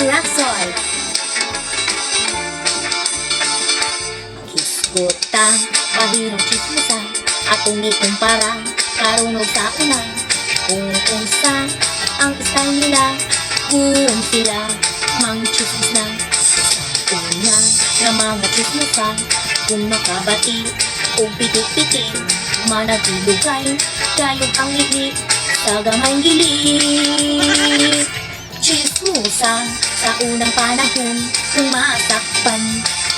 Laksoy. Kiskuta, bahirong chismosa, akong ikumpara, karunog sa una. Kung unsa ang style nila, kung sila mang chismos na. Sa una na mga chismosa, kung makabati o pitik-pitik, managilugay, kayong ang ihip sa gamay gilit. Chismosa sa unang panahon, kung masakpan,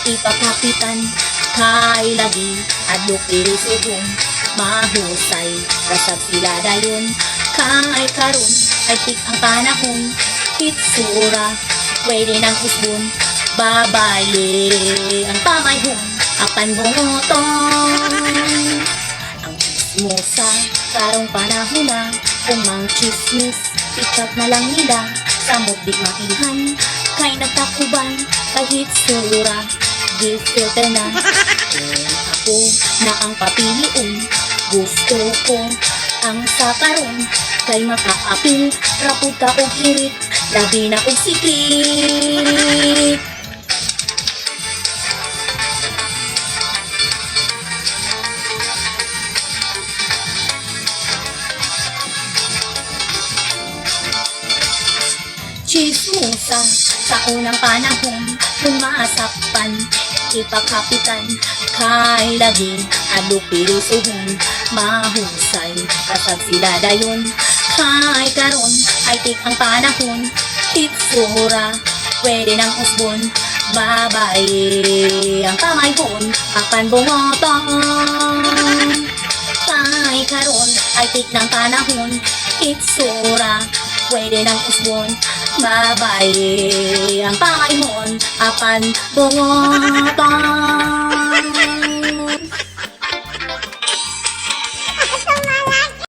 ipakapitan, kay lagi, adlok irisugong, mahusay, rasag sila dayon, kay karon, ay tik ang panahon, hitsura, pwede ng usbon, babaye, ang pamayhon, apan bungoton. Ang chismosa, karong panahon na, kung mang chismis, ikat na lang nila, sa mukdik makihan, kay nagtakuban, kahit sura, gifilter na. Kung ako na ang papiliin, gusto ko ang sakaron, kay makaapil, rapod ka o hirit, labi na o sikrit. Chismosa sa unang panahon, kung masakpan, ipakapitan, kay lagi, adlok pirisuhon, mahusay, kasag sila dayon, kay karon, ay tik ang panahon, hitsura, pwede ng usbon, babae, ang pamayhon, apan bungoton. Kay karon, ay tik ng panahon, hitsura, pwede ng usbon, babae, ang pamayhon, apan bungoton.